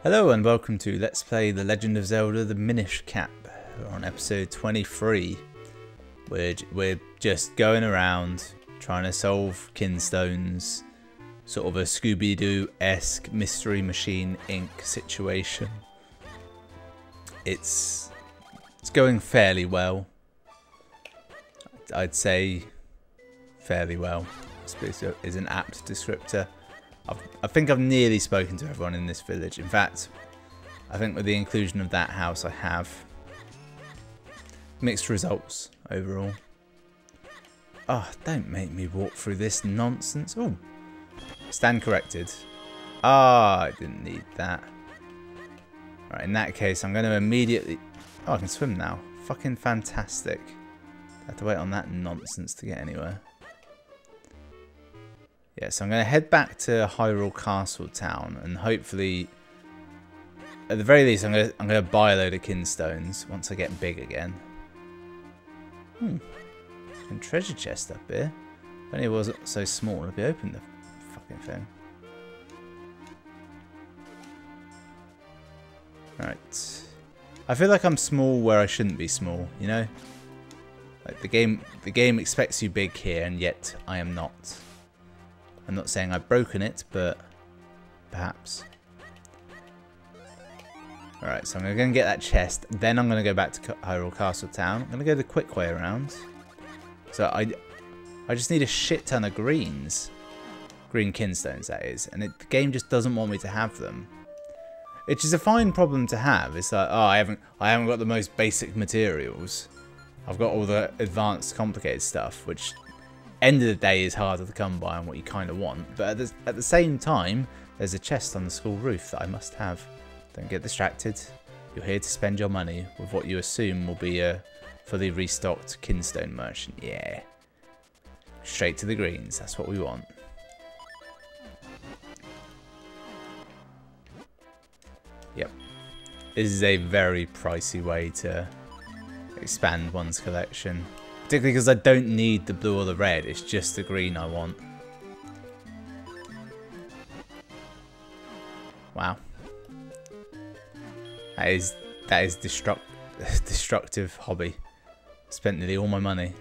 Hello and welcome to Let's Play The Legend of Zelda the Minish Cap. We're on episode 23. We're just going around trying to solve kinstones, sort of a Scooby-Doo-esque Mystery Machine Inc. situation. It's going fairly well. I'd say fairly well. I suppose is an apt descriptor. I think I've nearly spoken to everyone in this village. In fact, I think with the inclusion of that house I have. Mixed results overall. Oh, don't make me walk through this nonsense. Oh, stand corrected. Ah, I didn't need that. Right, in that case, I'm going to immediately... Oh, I can swim now. Fucking fantastic. I have to wait on that nonsense to get anywhere. Yeah, so I'm going to head back to Hyrule Castle Town and hopefully, at the very least, I'm going to buy a load of kinstones once I get big again. And treasure chest up here. If only it wasn't so small, I'd be open the fucking thing. Right. I feel like I'm small where I shouldn't be small, you know? Like the game expects you big here, and yet I am not. I'm not saying I've broken it, but perhaps. Alright, so I'm going to get that chest. Then I'm going to go back to Hyrule Castle Town. I'm going to go the quick way around. So I just need a shit ton of greens. Green kinstones, that is. And the game just doesn't want me to have them. Which is a fine problem to have. It's like, oh, I haven't got the most basic materials. I've got all the advanced, complicated stuff, which... end of the day is harder to come by and what you kind of want, but at the same time there's a chest on the school roof that I must have. Don't get distracted. You're here to spend your money with what you assume will be a fully restocked kinstone merchant. Yeah, straight to the greens, that's what we want. Yep, this is a very pricey way to expand one's collection. Particularly because I don't need the blue or the red, it's just the green I want. Wow. That is destructive hobby. Spent nearly all my money.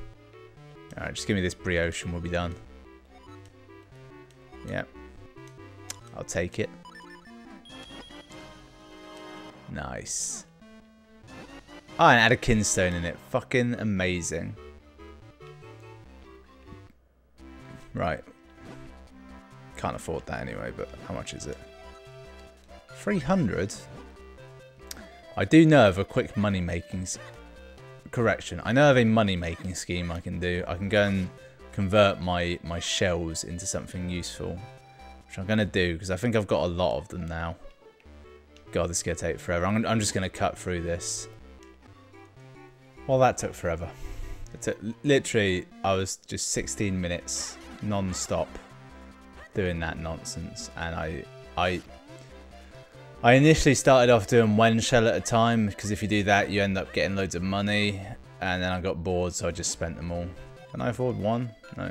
Alright, just give me this brioche and we'll be done. Yep. I'll take it. Nice. Oh, and add a kinstone in it. Fucking amazing. Right. Can't afford that anyway, but how much is it? 300? I do know of a quick money-making... Correction. I know of a money-making scheme I can do. I can go and convert my shells into something useful. Which I'm going to do, because I think I've got a lot of them now. God, this is going to take forever. I'm just going to cut through this. Well, that took forever. It took, literally, I was just 16 minutes non-stop doing that nonsense, and I initially started off doing one shell at a time, because if you do that you end up getting loads of money, and then I got bored so I just spent them all. Can I afford one? No.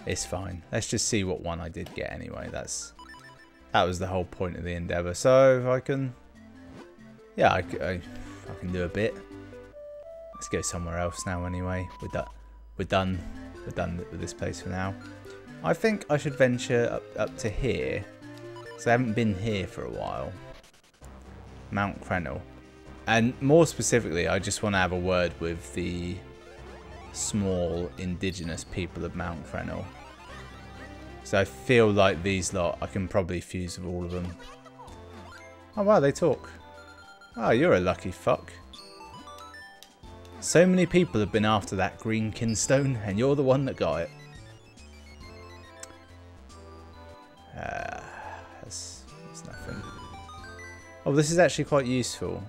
It's fine. Let's just see what one I did get anyway. That was the whole point of the endeavour. So if I can, yeah, I can do a bit. Let's go somewhere else now anyway. We're done with this place for now. I think I should venture up to here, because I haven't been here for a while. Mount Crenel. And more specifically, I just want to have a word with the small indigenous people of Mount Crenel. So I feel like these lot, I can probably fuse with all of them. Oh wow, they talk. Oh, you're a lucky fuck. So many people have been after that green kinstone, and you're the one that got it. That's nothing. Oh, this is actually quite useful.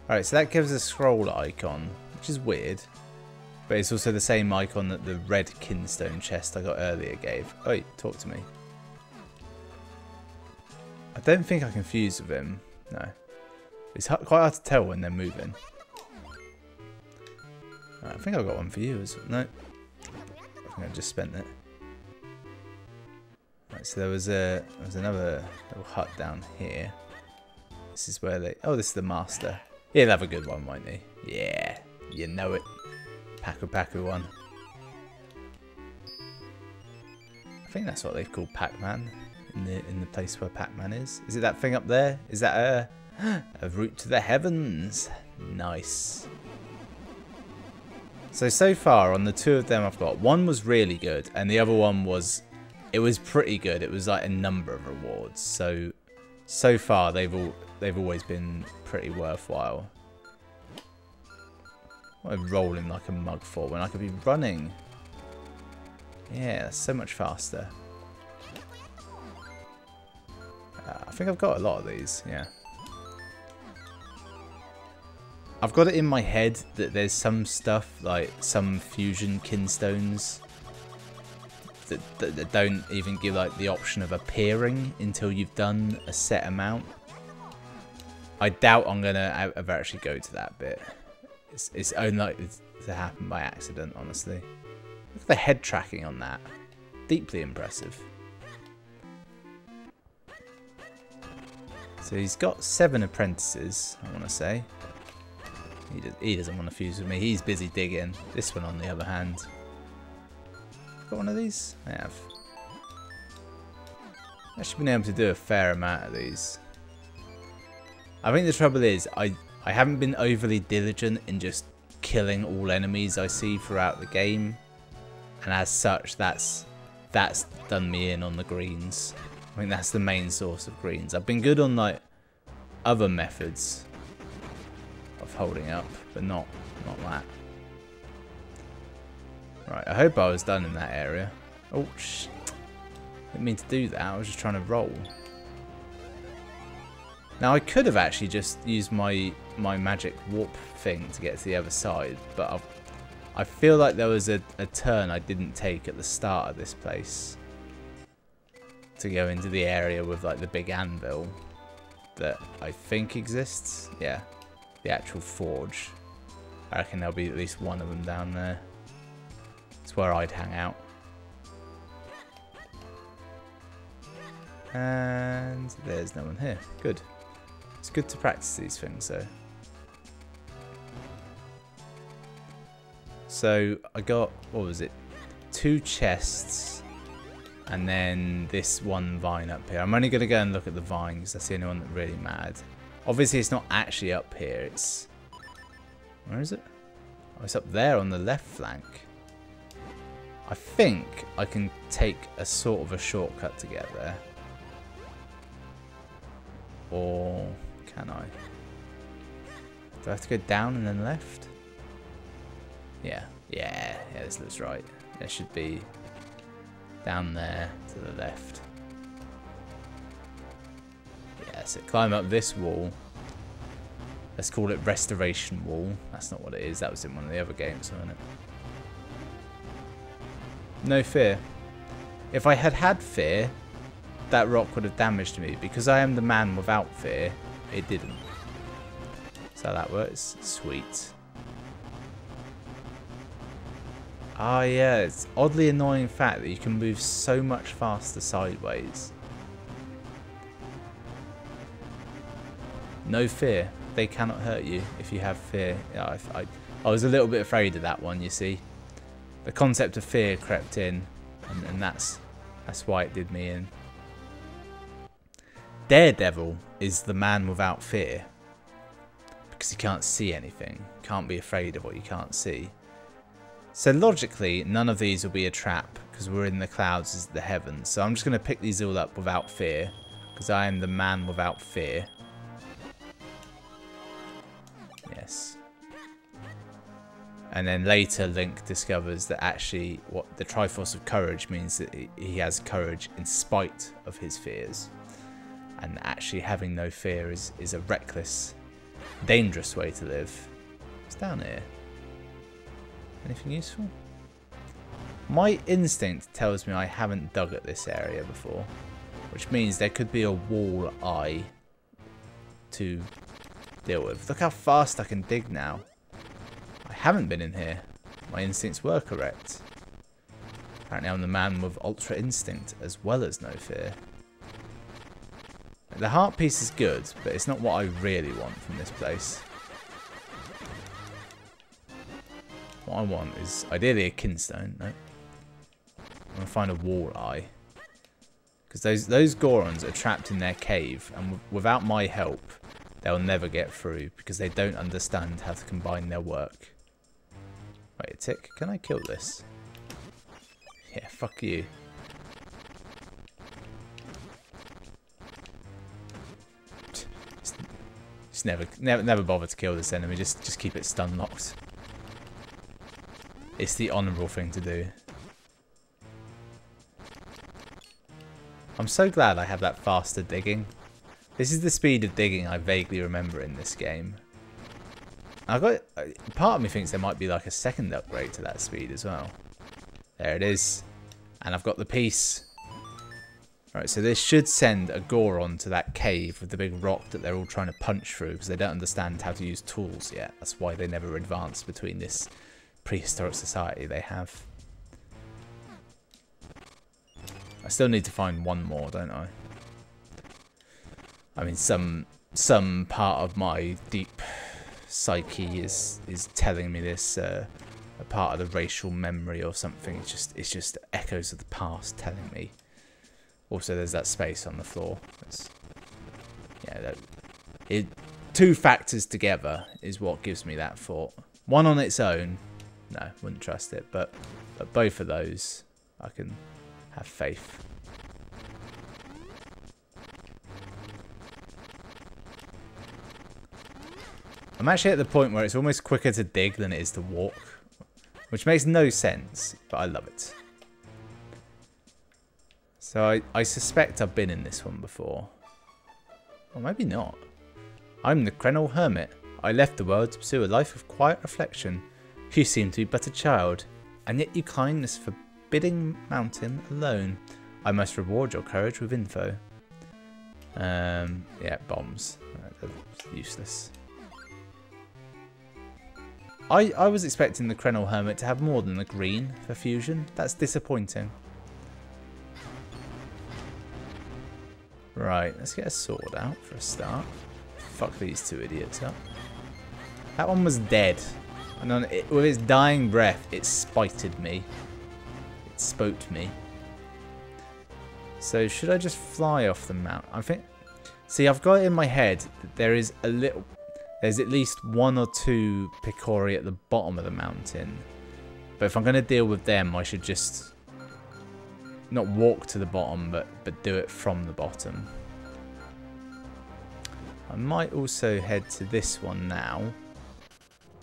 Alright, so that gives a scroll icon, which is weird. But it's also the same icon that the red kinstone chest I got earlier gave. Oh, wait, talk to me. I don't think I can fuse with him. No. It's quite hard to tell when they're moving. Right, I think I've got one for you. No. I think I just spent it. Right, Right, so there was another little hut down here. This is where they... Oh, this is the master. He'll have a good one, won't he? Yeah, you know it. Paku Paku one. I think that's what they've called Pac-Man in the place where Pac-Man is. Is it that thing up there? Is that a route to the heavens? Nice. So far on the two of them I've got, one was really good and the other one was, it was pretty good. It was like a number of rewards. So far they've always been pretty worthwhile. What am I rolling like a mug for when I could be running? Yeah, so much faster. I think I've got a lot of these, yeah. I've got it in my head that there's some stuff, like some fusion kinstones that don't even give like the option of appearing until you've done a set amount. I doubt I'm going to ever actually go to that bit. It's only likely to happen by accident, honestly. Look at the head tracking on that. Deeply impressive. So he's got 7 apprentices, I want to say. He doesn't want to fuse with me. He's busy digging. This one, on the other hand. Got one of these? I have. I've actually been able to do a fair amount of these. I think the trouble is, I haven't been overly diligent in just killing all enemies I see throughout the game. And as such, that's done me in on the greens. I think that's the main source of greens. I've been good on like other methods of holding up, but not that. Right, I hope I was done in that area. Oh, didn't mean to do that. I was just trying to roll. Now I could have actually just used my magic warp thing to get to the other side, but I feel like there was a turn I didn't take at the start of this place to go into the area with like the big anvil that I think exists. Yeah, the actual forge. I reckon there'll be at least one of them down there. It's where I'd hang out. And there's no one here. Good. It's good to practice these things though. So I got, what was it? 2 chests and then this one vine up here. I'm only going to go and look at the vine because that's the only one that really mattered. Obviously it's not actually up here. It's, where is it? Oh, it's up there on the left flank. I think I can take a sort of a shortcut to get there. Or can I? Do I have to go down and then left? Yeah, this looks right. There should be down there to the left. Yeah, so climb up this wall. Let's call it Restoration Wall. That's not what it is. That was in one of the other games, wasn't it? No fear. If I had fear, that rock would have damaged me. Because I am the man without fear, it didn't. So that works. Sweet. Ah, yeah, it's oddly annoying fact that you can move so much faster sideways. No fear. They cannot hurt you if you have fear. Yeah, I was a little bit afraid of that one, you see. The concept of fear crept in, and that's why it did me in. Daredevil is the man without fear. Because he can't see anything. Can't be afraid of what you can't see. So logically, none of these will be a trap because we're in the clouds as the heavens. So I'm just going to pick these all up without fear because I am the man without fear. Yes. And then later Link discovers that actually what the Triforce of Courage means that he has courage in spite of his fears. And actually having no fear is a reckless, dangerous way to live. What's down here? Anything useful? My instinct tells me I haven't dug at this area before, which means there could be a wall eye to deal with. Look how fast I can dig now. I haven't been in here. My instincts were correct. Apparently I'm the man with ultra instinct as well as no fear. The heart piece is good, but it's not what I really want from this place. What I want is ideally a kinstone. No. I'm going to find a walleye. Because those Gorons are trapped in their cave, and without my help, they'll never get through because they don't understand how to combine their work. Wait a tick, can I kill this? Yeah, fuck you. Just never bother to kill this enemy. Just keep it stun locked. It's the honourable thing to do. I'm so glad I have that faster digging. This is the speed of digging I vaguely remember in this game. Part of me thinks there might be like a second upgrade to that speed as well. There it is. And I've got the piece. Right, so this should send a Goron to that cave with the big rock that they're all trying to punch through because they don't understand how to use tools yet. That's why they never advanced between this prehistoric society they have. I still need to find one more, don't I? I mean, some part of my deep psyche is telling me this. A part of the racial memory or something. It's just echoes of the past telling me. Also, there's that space on the floor. Two factors together is what gives me that thought. One on its own, no, wouldn't trust it. But both of those, I can have faith. I'm actually at the point where it's almost quicker to dig than it is to walk, which makes no sense, but I love it. So I suspect I've been in this one before. Or maybe not. I'm the Krenel Hermit. I left the world to pursue a life of quiet reflection. You seem to be but a child, and yet you climb this forbidding mountain alone. I must reward your courage with info. Yeah, bombs. Useless. I was expecting the Krenel Hermit to have more than the green for fusion. That's disappointing. Right, let's get a sword out for a start. Fuck these two idiots up. That one was dead. And with its dying breath, it spited me. It spoke me. So should I just fly off the mount? I think... See, I've got it in my head that there is a little... There's at least one or two Picori at the bottom of the mountain. But if I'm going to deal with them, I should just... Not walk to the bottom, but do it from the bottom. I might also head to this one now.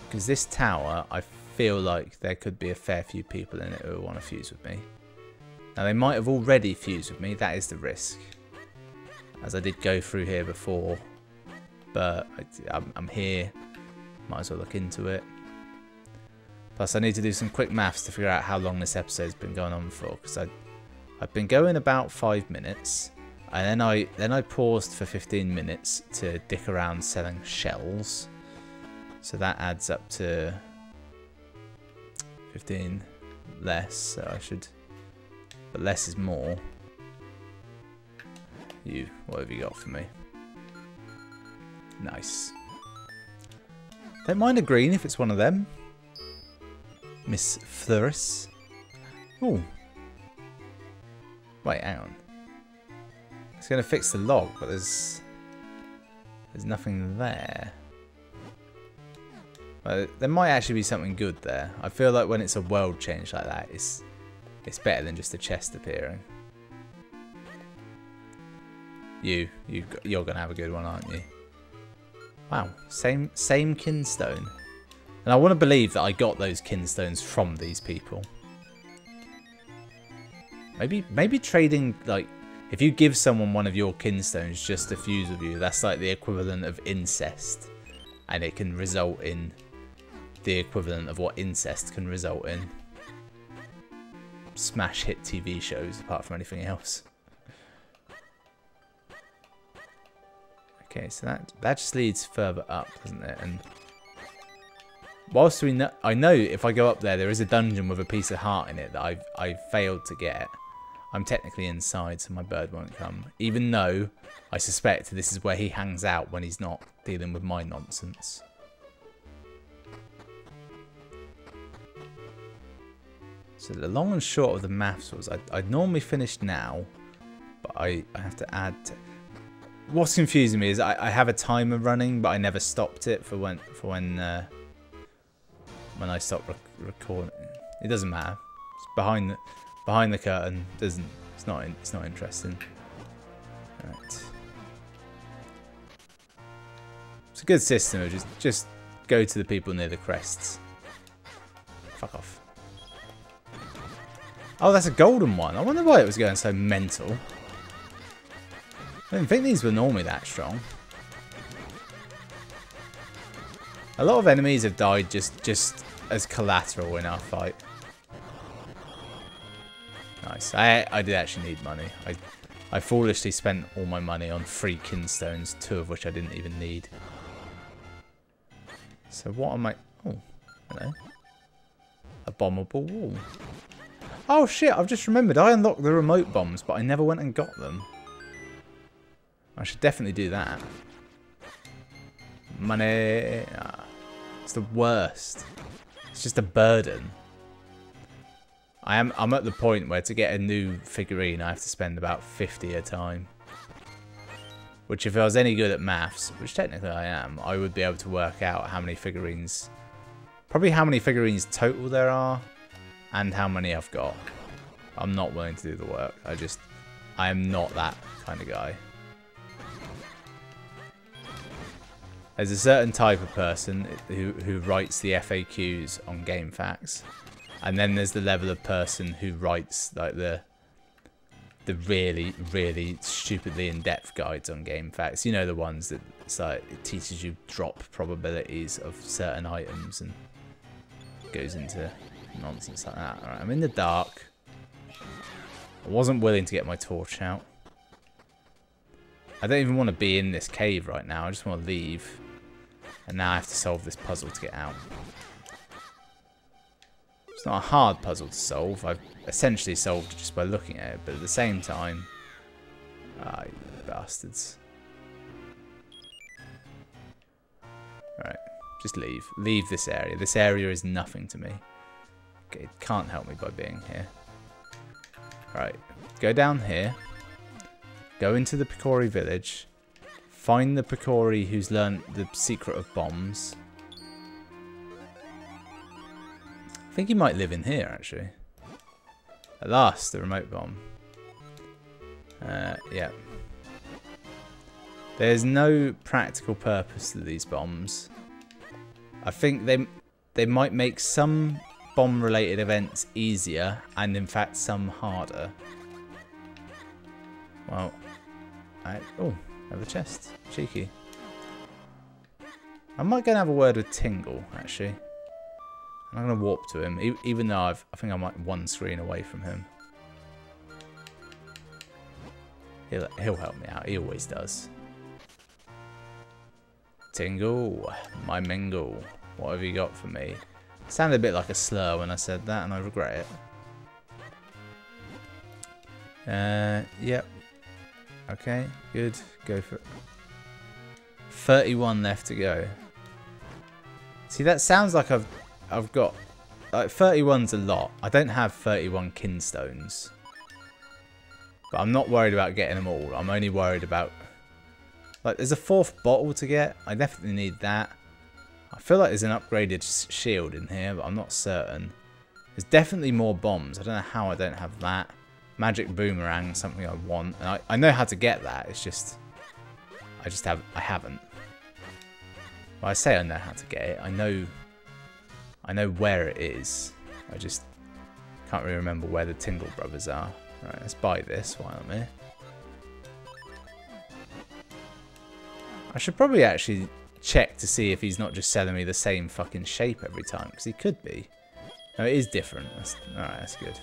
Because this tower, I feel like there could be a fair few people in it who want to fuse with me. Now, they might have already fused with me. That is the risk. As I did go through here before. But I'm here. Might as well look into it. Plus, I need to do some quick maths to figure out how long this episode's been going on for. Because I've been going about 5 minutes. And then I paused for 15 minutes to dick around selling shells. So that adds up to 15 less. So I should... But less is more. What have you got for me? Nice. Don't mind a green if it's one of them. Miss Fleuris. Ooh. Wait, hang on. It's going to fix the log, but there's nothing there. Well, there might actually be something good there. I feel like when it's a world change like that, it's better than just a chest appearing. You're going to have a good one, aren't you? Wow, same kinstone. And I want to believe that I got those kinstones from these people. Maybe trading, like, if you give someone one of your kinstones just to fuse with you, that's like the equivalent of incest. And it can result in the equivalent of what incest can result in. Smash hit TV shows, apart from anything else. Okay, so that just leads further up, doesn't it? And whilst I know if I go up there, there is a dungeon with a piece of heart in it that I've failed to get. I'm technically inside, so my bird won't come. Even though I suspect this is where he hangs out when he's not dealing with my nonsense. So the long and short of the maths was I'd normally finish now, but I have to add... What's confusing me is I have a timer running, but I never stopped it for when I stop recording. It doesn't matter. It's behind the curtain. It's not interesting. Right. It's a good system of just go to the people near the crests. Fuck off. Oh, that's a golden one. I wonder why it was going so mental. I didn't think these were normally that strong. A lot of enemies have died just as collateral in our fight. Nice. I did actually need money. I foolishly spent all my money on 3 kinstones, 2 of which I didn't even need. So what am I... Oh, hello. A bombable wall. Oh shit, I've just remembered. I unlocked the remote bombs, but I never went and got them. I should definitely do that. Money. Ah, it's the worst. It's just a burden. I'm at the point where to get a new figurine, I have to spend about 50 a time. Which if I was any good at maths, which technically I am, I would be able to work out how many figurines... Probably how many figurines total there are, and how many I've got. I'm not willing to do the work. I am not that kind of guy. There's a certain type of person who writes the FAQs on GameFAQs, and then there's the level of person who writes like the really, really stupidly in-depth guides on GameFAQs. You know, the ones that it teaches you drop probabilities of certain items and goes into nonsense like that. Alright, I'm in the dark. I wasn't willing to get my torch out. I don't even want to be in this cave right now. I just want to leave. And now I have to solve this puzzle to get out. It's not a hard puzzle to solve. I've essentially solved it just by looking at it. But at the same time... Ah, you bastards. Alright, just leave. Leave this area. This area is nothing to me. Okay, it can't help me by being here. Right, go down here. Go into the Picori village. Find the Picori who's learned the secret of bombs. I think he might live in here, actually. At last, the remote bomb. Yeah. There's no practical purpose to these bombs. I think they might make some bomb-related events easier, and in fact some harder. Well, oh, another chest. Cheeky. I might go and have a word with Tingle, actually. I'm going to warp to him, even though I think I'm like one screen away from him. He'll help me out. He always does. Tingle, my mingle. What have you got for me? It sounded a bit like a slur when I said that, and I regret it. Yep. Okay, good. Go for it. 31 left to go. See, that sounds like I've got... Like, 31's a lot. I don't have 31 kinstones. But I'm not worried about getting them all. I'm only worried about... Like, there's a 4th bottle to get. I definitely need that. I feel like there's an upgraded shield in here, but I'm not certain. There's definitely more bombs. I don't know how I don't have that. Magic boomerang, something I want. And I know how to get that. It's just... I haven't. Well, I say I know how to get it. I know where it is. I just can't really remember where the Tingle Brothers are. Alright, let's buy this while I'm here. I should probably actually check to see if he's not just selling me the same fucking shape every time, because he could be. No, it is different. Alright, that's good.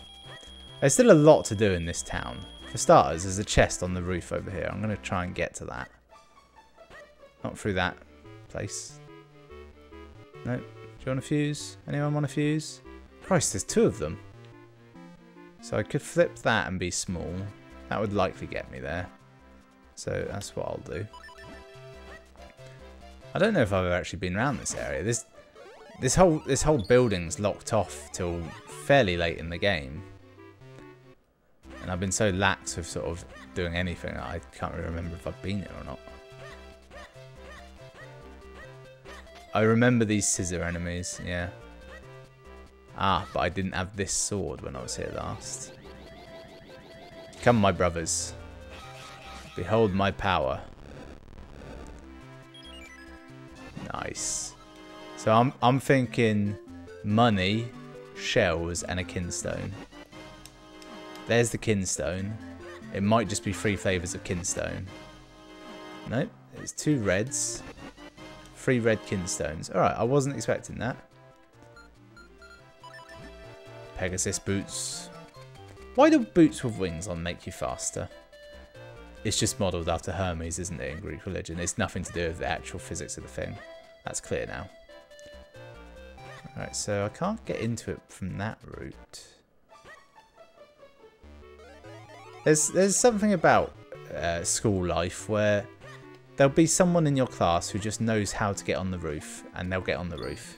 There's still a lot to do in this town. For starters, there's a chest on the roof over here. I'm going to try and get to that. Not through that place. Nope. you want a fuse? Anyone want a fuse? Christ, there's 2 of them. So I could flip that and be small. That would likely get me there. So that's what I'll do. I don't know if I've ever actually been around this area. This whole building's locked off till fairly late in the game. And I've been so lax with sort of doing anything that I can't really remember if I've been here or not. I remember these scissor enemies, yeah. Ah, but I didn't have this sword when I was here last. Come, my brothers. Behold my power. Nice. So I'm thinking money, shells, and a kinstone. There's the kinstone. It might just be 3 flavors of kinstone. Nope, it's 2 reds. 3 red kinstones. Alright, I wasn't expecting that. Pegasus boots. Why do boots with wings on make you faster? It's just modelled after Hermes, isn't it, in Greek religion? It's nothing to do with the actual physics of the thing. That's clear now. Alright, so I can't get into it from that route. There's something about school life where there'll be someone in your class who just knows how to get on the roof, and they'll get on the roof.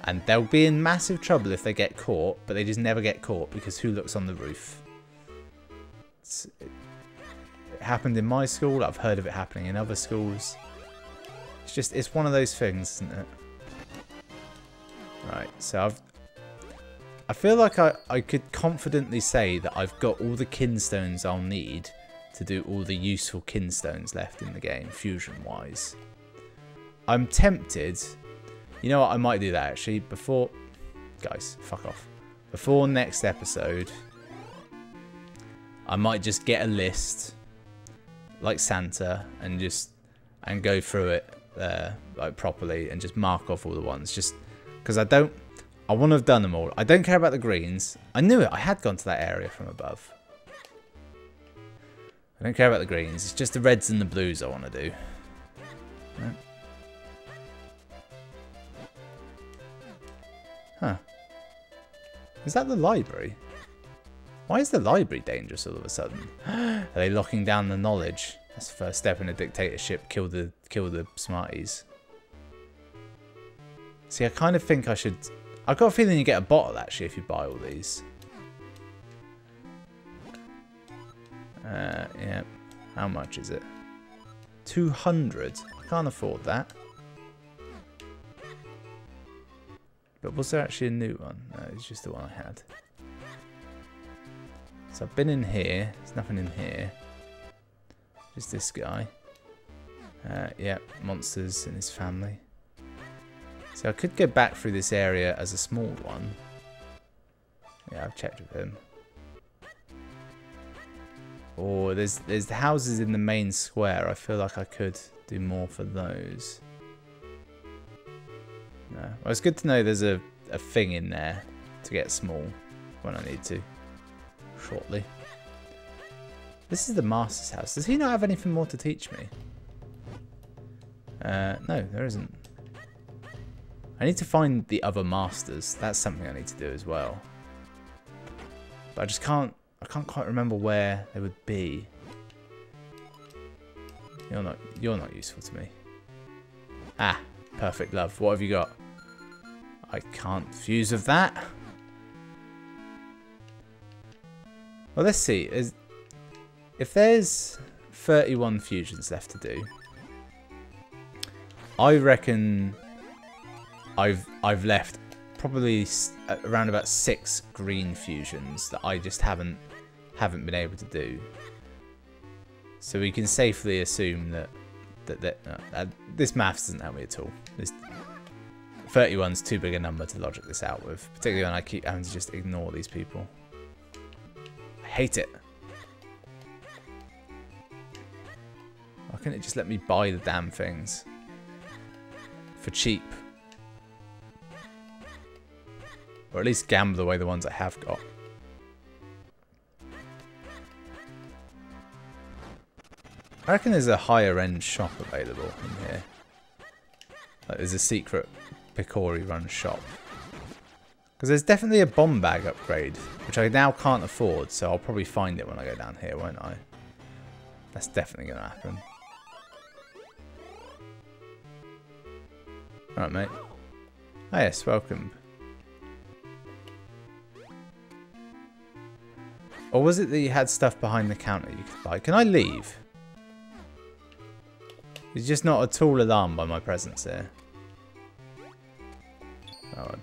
And they'll be in massive trouble if they get caught, but they just never get caught because who looks on the roof? It happened in my school. I've heard of it happening in other schools. It's one of those things, isn't it? Right, so I feel like I could confidently say that I've got all the kinstones I'll need to do all the useful kinstones left in the game, fusion-wise. I'm tempted. You know what? I might do that actually before. Guys, fuck off. Before next episode, I might just get a list, like Santa, and go through it like properly and just mark off all the ones. Just because I want to have done them all. I don't care about the greens. I knew it. I had gone to that area from above. I don't care about the greens. It's just the reds and the blues I want to do. Right. Huh. Is that the library? Why is the library dangerous all of a sudden? Are they locking down the knowledge? That's the first step in a dictatorship. Kill the smarties. See, I kind of think I should. I've got a feeling you get a bottle actually if you buy all these. Yeah. How much is it? 200. I can't afford that. But was there actually a new one? No, it's just the one I had. So I've been in here. There's nothing in here. Just this guy. Yeah, monsters and his family. So I could go back through this area as a small one. Yeah, I've checked with him. Or there's the houses in the main square. I feel like I could do more for those. No. Well, it's good to know there's a thing in there to get small when I need to. Shortly. This is the master's house. Does he not have anything more to teach me? No, there isn't. I need to find the other masters. That's something I need to do as well. But I just can't. I can't quite remember where they would be. You're not useful to me. Ah, perfect love. What have you got? I can't fuse with that. Well, let's see. If there's 31 fusions left to do, I reckon I've left probably around about 6 green fusions that I just haven't been able to do. So we can safely assume that this maths doesn't help me at all. This 31's too big a number to logic this out with, particularly when I keep having to just ignore these people. I hate it. Why can't it just let me buy the damn things for cheap? Or at least gamble away the ones I have got. I reckon there's a higher end shop available in here. Like there's a secret Picori run shop. Because there's definitely a bomb bag upgrade, which I now can't afford, so I'll probably find it when I go down here, won't I? That's definitely going to happen. Alright, mate. Oh, yes, welcome. Or was it that you had stuff behind the counter you could buy? Can I leave? He's just not at all alarmed by my presence here. Oh,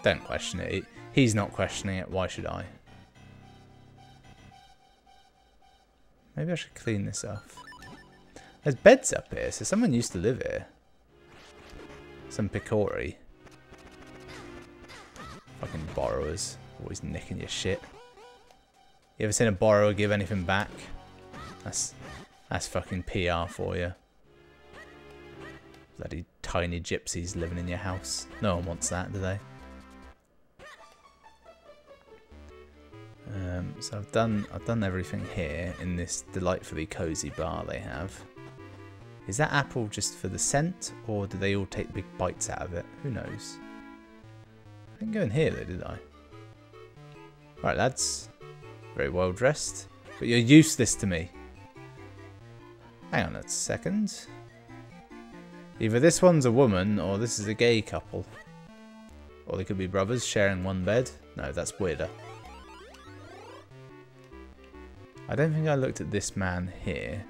don't question it. He's not questioning it. Why should I? Maybe I should clean this off. There's beds up here, so someone used to live here. Some Picori. Fucking borrowers. Always nicking your shit. You ever seen a borrower give anything back? That's fucking PR for you. Bloody tiny gypsies living in your house. No one wants that, do they? So I've done everything here in this delightfully cozy bar they have. Is that apple just for the scent, or do they all take big bites out of it? Who knows? I didn't go in here though, did I? Right, lads. Very well dressed. But you're useless to me. Hang on a second. Either this one's a woman, or this is a gay couple. Or they could be brothers sharing one bed. No, that's weirder. I don't think I looked at this man here.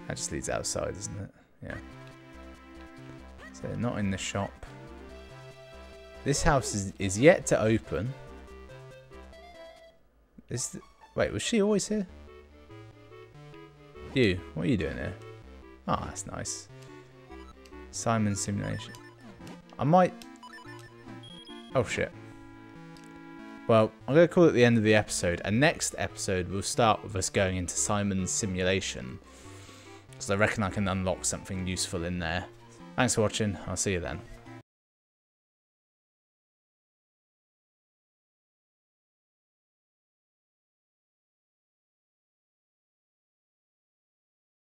That just leads outside, isn't it? Yeah. So, not in the shop. This house is yet to open. Wait, was she always here? You, what are you doing here? Oh, that's nice. Simon Simulation. I might... Oh, shit. Well, I'm going to call it the end of the episode. And next episode, we'll start with us going into Simon's Simulation. Because I reckon I can unlock something useful in there. Thanks for watching. I'll see you then.